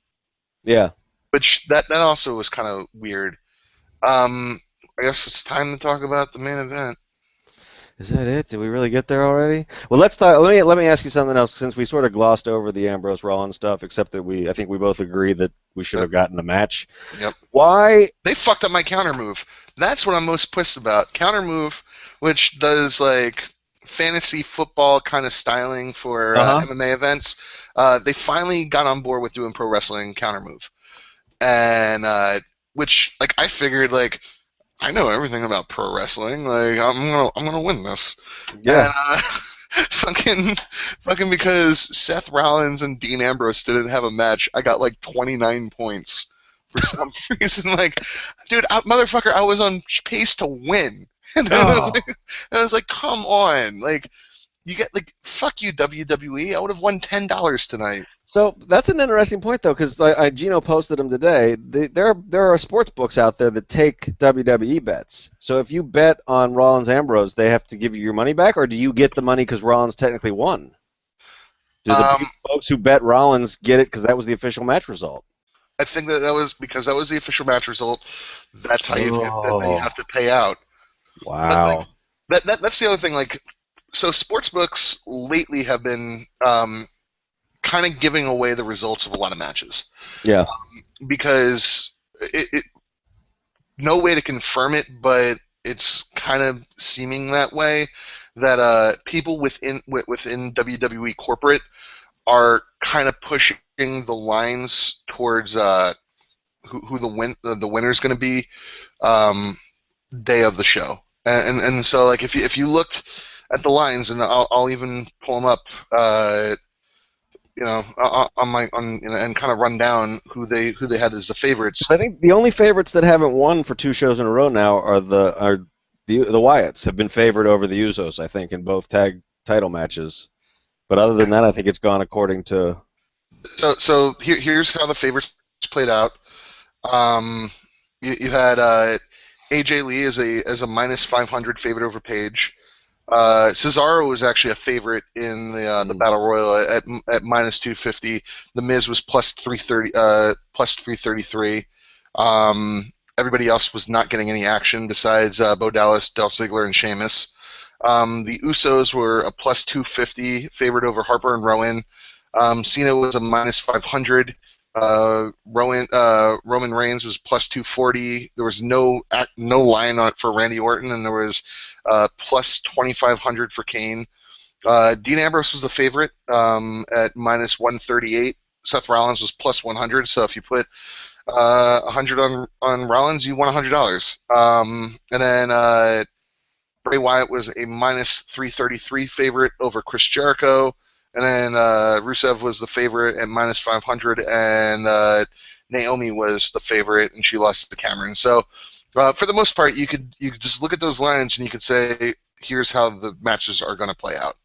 Yeah. Which that also was kind of weird. I guess it's time to talk about the main event. Is that it? Did we really get there already? Well, let's talk. Let me ask you something else, since we sort of glossed over the Ambrose Rollins stuff, except that I think we both agree that we should have gotten a match. Yep. Why? They fucked up my counter move. That's what I'm most pissed about. Counter move, which does fantasy football kind of styling for MMA events. They finally got on board with doing pro wrestling counter move, and which I figured I know everything about pro wrestling. I'm gonna win this. Yeah. And, fucking because Seth Rollins and Dean Ambrose didn't have a match, I got 29 points for some reason. Dude, motherfucker, I was on pace to win, and I was like, come on, you get fuck you, WWE. I would have won $10 tonight. So that's an interesting point, though, because Gino posted them today. There are sports books out there that take WWE bets. So if you bet on Rollins Ambrose, they have to give you your money back, or do you get the money because Rollins technically won? Do the folks who bet Rollins get it because that was the official match result? I think that was because that was the official match result. That's how you have to pay out. Wow. That's the other thing. So sports books lately have been kind of giving away the results of a lot of matches. Yeah. Because it no way to confirm it, but it's kind of seeming that way, that people within WWE corporate are kind of pushing the lines towards who the winner's going to be day of the show, and so if you looked at the lines, and I'll even pull them up, and kind of run down who they had as the favorites. I think the only favorites that haven't won for 2 shows in a row now are the Wyatts have been favored over the Usos, I think, in both tag title matches. But other than that, I think it's gone according to. So here's how the favorites played out. You had AJ Lee as a minus 500 favorite over Paige. Cesaro was actually a favorite in the Battle Royal at minus 250. The Miz was plus 330, plus 333. Everybody else was not getting any action besides Bo Dallas, Dolph Ziggler, and Sheamus. The Usos were a plus 250 favorite over Harper and Rowan. Cena was a minus 500. Roman Reigns was plus 240. There was no line on it for Randy Orton, and there was plus 2,500 for Kane. Dean Ambrose was the favorite at minus 138. Seth Rollins was plus 100. So if you put $100 on Rollins, you won $100. And then Bray Wyatt was a minus 333 favorite over Chris Jericho. And then Rusev was the favorite at minus 500, and Naomi was the favorite, and she lost to Cameron. So for the most part, you could just look at those lines and you could say, here's how the matches are going to play out.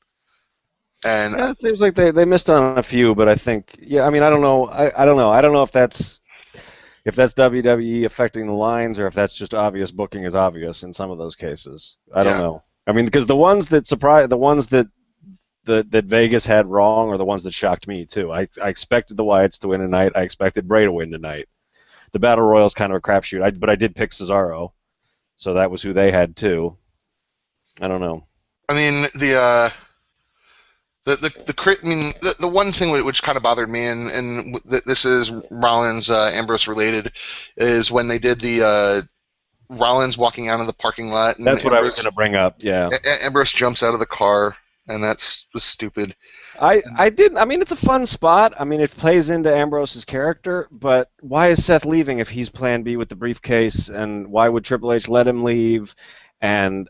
And yeah, it seems like they missed on a few, but I think, yeah, I mean, I don't know. I don't know. I don't know if that's WWE affecting the lines or if that's just obvious booking is obvious in some of those cases. I don't know. I mean, because the ones that that Vegas had wrong are the ones that shocked me too. I expected the Wyatts to win tonight. I expected Bray to win tonight. The Battle Royal's kind of a crapshoot, but I did pick Cesaro, so that was who they had too. I don't know. I mean, the one thing which kind of bothered me, and this is Rollins Ambrose related, is when they did the Rollins walking out of the parking lot. And that's what I was going to bring up. Yeah, Ambrose jumps out of the car, and was stupid. I didn't. I mean, it's a fun spot. I mean, it plays into Ambrose's character, but why is Seth leaving if he's Plan B with the briefcase? And why would Triple H let him leave? And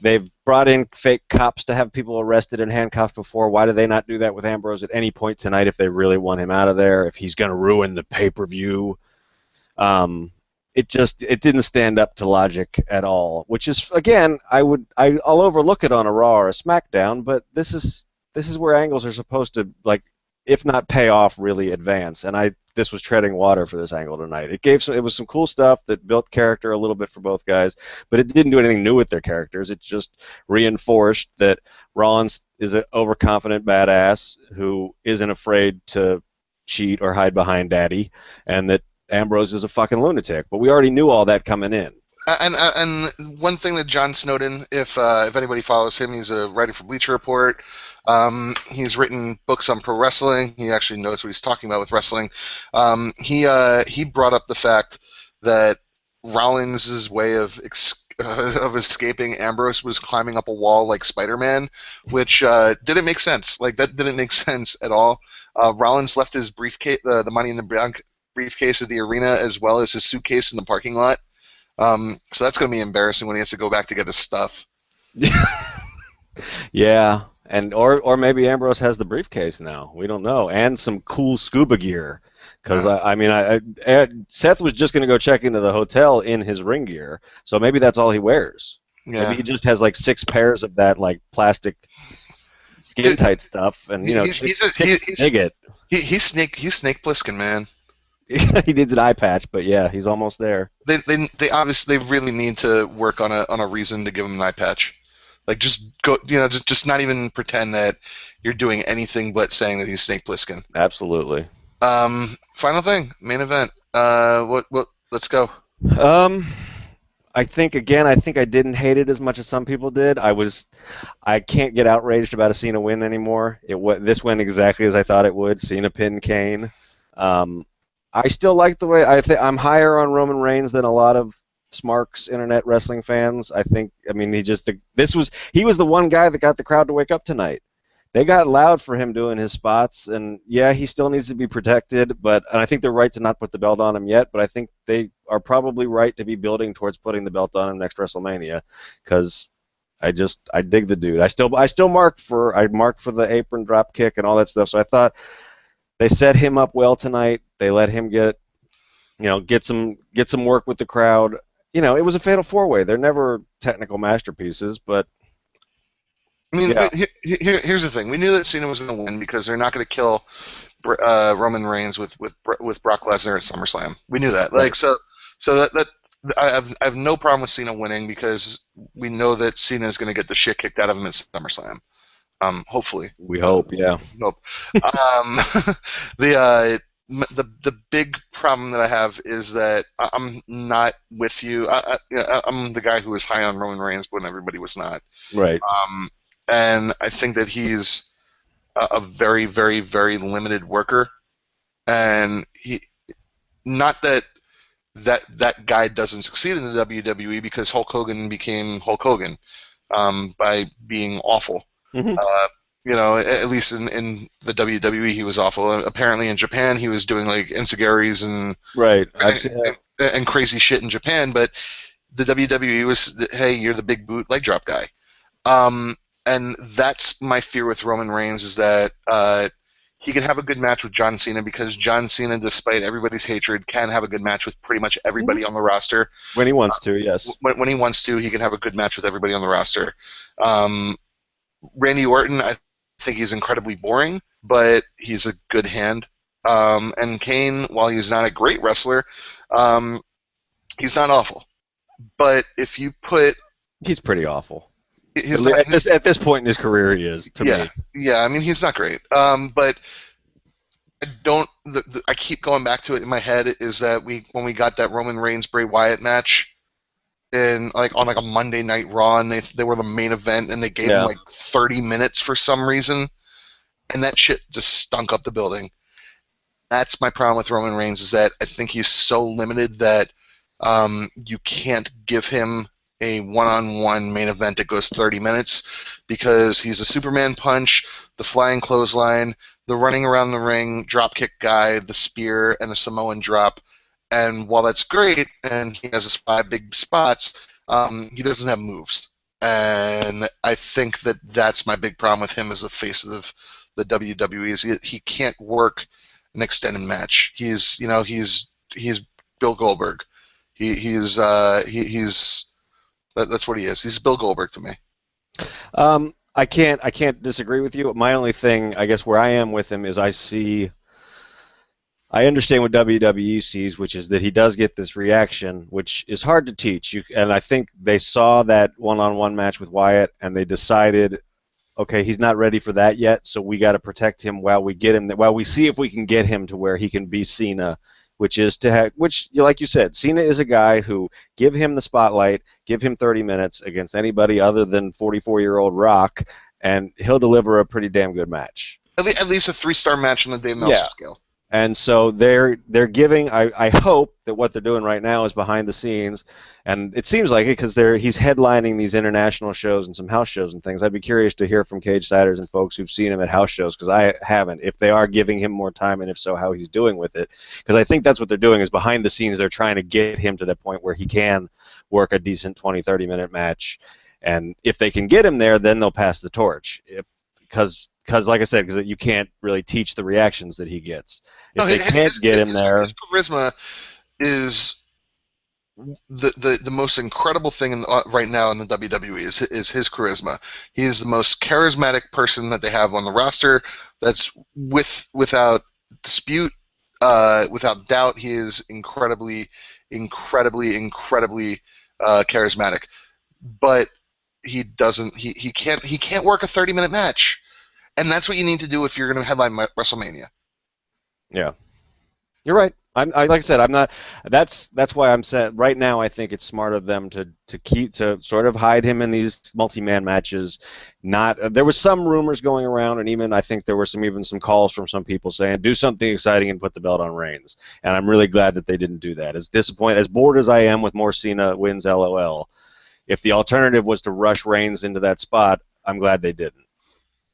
they've brought in fake cops to have people arrested and handcuffed before. Why do they not do that with Ambrose at any point tonight if they really want him out of there? If he's going to ruin the pay-per-view, it didn't stand up to logic at all. Which is, again, I'll overlook it on a Raw or a SmackDown, but this is where angles are supposed to, like, if not pay off, really advance. And this was treading water for this angle tonight. It was some cool stuff that built character a little bit for both guys, but it didn't do anything new with their characters. It just reinforced that Rollins is an overconfident badass who isn't afraid to cheat or hide behind daddy, and that Ambrose is a fucking lunatic. But we already knew all that coming in. And one thing that John Snowden, if anybody follows him, he's a writer for Bleacher Report. He's written books on pro wrestling. He actually knows what he's talking about with wrestling. He brought up the fact that Rollins' way of escaping Ambrose was climbing up a wall like Spider-Man, which didn't make sense. Like, that didn't make sense at all. Rollins left his briefcase, the Money in the Bank briefcase at the arena, as well as his suitcase in the parking lot. So that's going to be embarrassing when he has to go back to get his stuff. Yeah, and or maybe Ambrose has the briefcase now. We don't know, and some cool scuba gear. Because Seth was just going to go check into the hotel in his ring gear, so maybe that's all he wears. Yeah. Maybe he just has like 6 pairs of that like plastic skin tight stuff, and he's Snake Plissken, man. He needs an eye patch, but yeah, he's almost there. They obviously really need to work on a reason to give him an eye patch. Like, just go, just not even pretend that you're doing anything but saying that he's Snake Plissken. Absolutely. Final thing, main event. Let's go. I think I didn't hate it as much as some people did. I can't get outraged about a Cena win anymore. This went exactly as I thought it would. Cena pin Kane. I still like the way I'm higher on Roman Reigns than a lot of Smarks internet wrestling fans. He was the one guy that got the crowd to wake up tonight. They got loud for him doing his spots, and yeah, he still needs to be protected, and I think they're right to not put the belt on him yet, but I think they are probably right to be building towards putting the belt on him next WrestleMania, because I dig the dude. I marked for the apron drop kick and all that stuff, so I thought they set him up well tonight. They let him get some work with the crowd. It was a fatal 4-way. They're never technical masterpieces, but I mean, yeah. Here's the thing. We knew that Cena was going to win because they're not going to kill Roman Reigns with Brock Lesnar at SummerSlam. We knew that. Like, so that I have no problem with Cena winning because we know that Cena is going to get the shit kicked out of him at SummerSlam. Hopefully. We hope, yeah. Hope. The big problem that I have is that I'm not with you. I'm the guy who was high on Roman Reigns when everybody was not. Right. And I think that he's a very, very, very limited worker. And not that guy doesn't succeed in the WWE because Hulk Hogan became Hulk Hogan by being awful. Mm-hmm. You know, at least in the WWE, he was awful. Apparently, in Japan, he was doing like enziguris Right. I've seen and crazy shit in Japan. But the WWE was, hey, you're the big boot leg drop guy. And that's my fear with Roman Reigns, is that he can have a good match with John Cena, because John Cena, despite everybody's hatred, can have a good match with pretty much everybody on the roster. when he wants to, yes. When he wants to, he can have a good match with everybody on the roster. Randy Orton, I think he's incredibly boring, but he's a good hand. And Kane, while he's not a great wrestler, he's not awful. But if you put... He's pretty awful. At this point in his career, he is, to me. Yeah, I mean, he's not great. But I don't... I keep going back to it in my head, is that when we got that Roman Reigns Bray Wyatt match on a Monday Night Raw, and they were the main event, and they gave him like 30 minutes for some reason, and that shit just stunk up the building. That's my problem with Roman Reigns, is that I think he's so limited that you can't give him a one-on-one main event that goes 30 minutes, because he's a Superman punch, the flying clothesline, the running around the ring, drop kick guy, the spear, and a Samoan drop. And while that's great, and he has his 5 big spots, he doesn't have moves. And I think that that's my big problem with him as the face of the WWE, is he can't work an extended match. He's Bill Goldberg. He's that's what he is. He's Bill Goldberg to me. I can't disagree with you. My only thing, I guess, where I am with him is I understand what WWE sees, which is that he does get this reaction, which is hard to teach. And I think they saw that one-on-one match with Wyatt, and they decided, okay, he's not ready for that yet, so we got to protect him while we see if we can get him to where he can be Cena, which like you said, Cena is a guy who, give him the spotlight, give him 30 minutes against anybody other than 44-year-old Rock, and he'll deliver a pretty damn good match. At least a 3-star match on the Dave Meltzer scale. And so they're giving. I hope that what they're doing right now is behind the scenes, and it seems like it, because he's headlining these international shows and some house shows and things. I'd be curious to hear from Cagesiders and folks who've seen him at house shows, because I haven't. If they are giving him more time, and if so, how he's doing with it, because I think that's what they're doing, is behind the scenes they're trying to get him to that point where he can work a decent 20-30 minute match, and if they can get him there, then they'll pass the torch. Because, like I said, because you can't really teach the reactions that he gets. If they can't get him there, his charisma is the most incredible thing right now in the WWE is his charisma. He is the most charismatic person that they have on the roster. That's without dispute, without doubt. He is incredibly charismatic. But he doesn't. He can't work a 30-minute match. And that's what you need to do if you're going to headline WrestleMania. Yeah, you're right. Like I said, I'm not. That's why I'm saying right now. I think it's smart of them to sort of hide him in these multi-man matches. There was some rumors going around, and even I think there were some calls from some people saying, do something exciting and put the belt on Reigns. And I'm really glad that they didn't do that. As bored as I am with more Cena wins, LOL. If the alternative was to rush Reigns into that spot, I'm glad they didn't.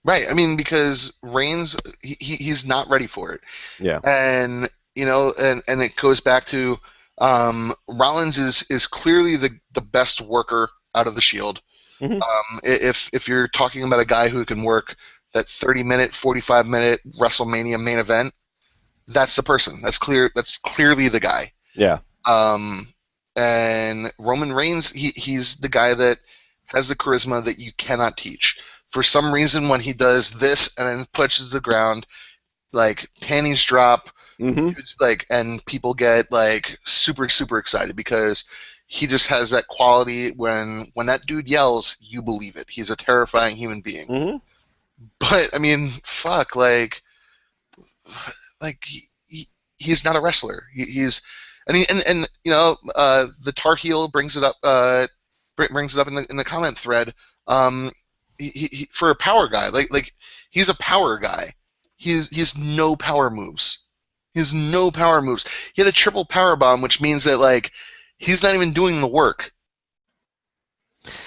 Right. I mean, because Reigns, he's not ready for it. Yeah. And and it goes back to Rollins is clearly the best worker out of the Shield. Mm-hmm. If you're talking about a guy who can work that 30-minute, 45-minute WrestleMania main event, that's the person. That's clearly the guy. Yeah. And Roman Reigns, he's the guy that has the charisma that you cannot teach. For some reason, when he does this and then pushes the ground, like panties drop, and people get like super excited, because he just has that quality. When that dude yells, you believe it. He's a terrifying human being. Mm-hmm. But I mean, fuck, like he's not a wrestler. He's the Tar Heel brings it up in the comment thread. He for a power guy, like he's a power guy. He has no power moves. He has no power moves. He had a triple power bomb, which means that like he's not even doing the work.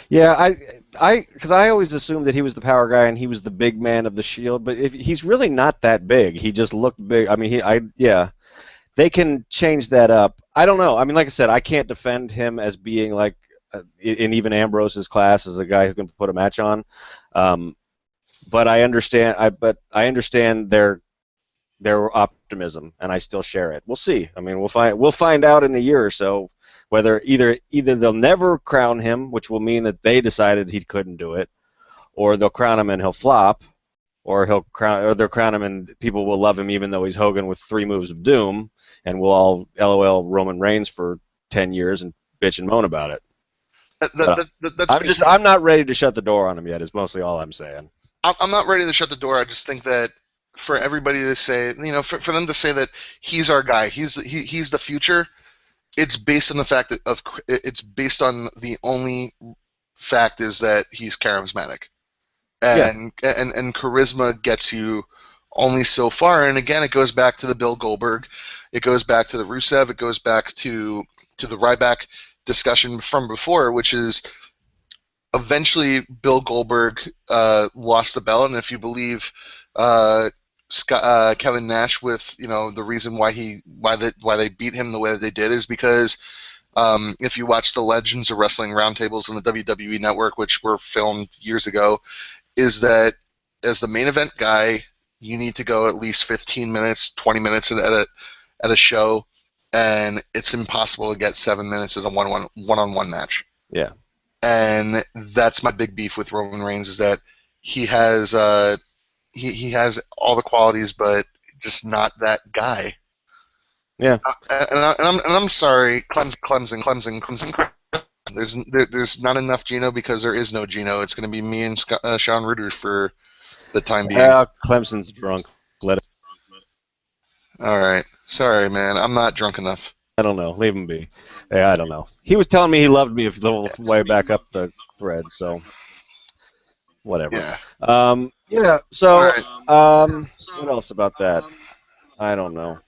Yeah, because I always assumed that he was the power guy and he was the big man of the Shield, but he's really not that big. He just looked big. I mean, yeah. They can change that up. I don't know. I mean, like I said, I can't defend him as being like in even Ambrose's class as a guy who can put a match on. But I understand. I understand their optimism, and I still share it. We'll see. I mean, we'll find out in a year or so whether either they'll never crown him, which will mean that they decided he couldn't do it, or they'll crown him and he'll flop, or they'll crown him and people will love him even though he's Hogan with 3 moves of doom, and we'll all LOL Roman Reigns for 10 years and bitch and moan about it. I'm not ready to shut the door on him yet. Is mostly all I'm saying. I'm not ready to shut the door. I just think that for everybody to say, for them to say that he's our guy, he's the future, it's based on the fact that it's based on the only fact is that he's charismatic, and charisma gets you only so far. And again, it goes back to the Bill Goldberg, it goes back to the Rusev, it goes back to the Ryback discussion from before, which is eventually Bill Goldberg lost the belt, and if you believe Kevin Nash with the reason why they beat him the way that they did is because if you watch the Legends of Wrestling roundtables on the WWE Network, which were filmed years ago, is that as the main event guy, you need to go at least 15 minutes, 20 minutes at a show, and it's impossible to get 7 minutes at a one-on-one match. Yeah. And that's my big beef with Roman Reigns, is that he has he has all the qualities, but just not that guy. Yeah. And I'm sorry, Clemson. There's not enough Gino because there is no Gino. It's going to be me and Sean Rueter for the time being. Yeah, Clemson's drunk. Let it. All right. Sorry, man. I'm not drunk enough. I don't know. Leave him be. Yeah, I don't know. He was telling me he loved me a little way back up the thread, so whatever. Yeah. Yeah. So, right. what else about that? I don't know.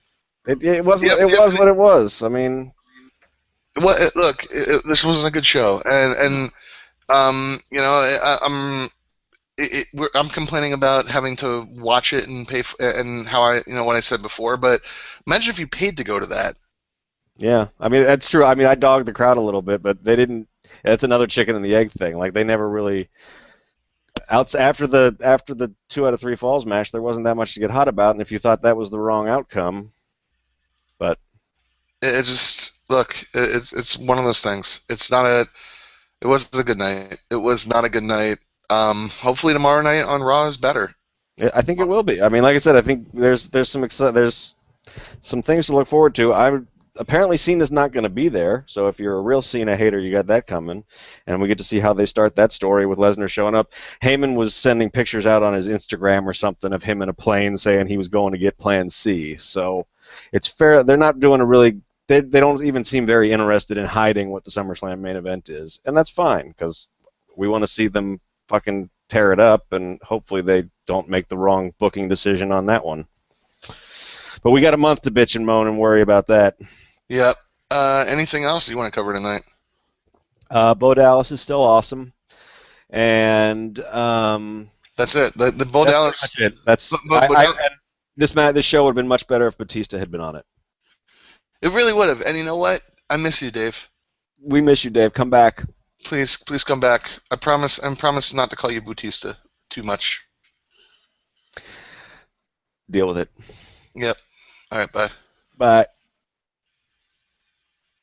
It was what it was. I mean, look, this wasn't a good show, and I'm complaining about having to watch it and pay and how what I said before. But imagine if you paid to go to that. Yeah, I mean that's true. I mean I dogged the crowd a little bit, but they didn't. It's another chicken and the egg thing. Like they never really. After the 2 out of 3 falls match, there wasn't that much to get hot about, and if you thought that was the wrong outcome, but it just it's one of those things. It wasn't a good night. It was not a good night. Hopefully tomorrow night on Raw is better. I think it will be. I mean, like I said, I think there's some things to look forward to. I've apparently Cena's not going to be there, so if you're a real Cena hater, you got that coming, and we get to see how they start that story with Lesnar showing up. Heyman was sending pictures out on his Instagram or something of him in a plane saying he was going to get Plan C. So it's fair. They're not doing a really. They don't even seem very interested in hiding what the SummerSlam main event is, and that's fine because we want to see them fucking tear it up, and hopefully they don't make the wrong booking decision on that one. But we got a month to bitch and moan and worry about that. Yep. Anything else you want to cover tonight? Bo Dallas is still awesome, and that's it. The Bo Dallas. That's this show would have been much better if Batista had been on it. It really would have. And you know what? I miss you, Dave. We miss you, Dave. Come back. Please come back. I promise not to call you Batista too much. Deal with it. Yep. All right, bye. Bye.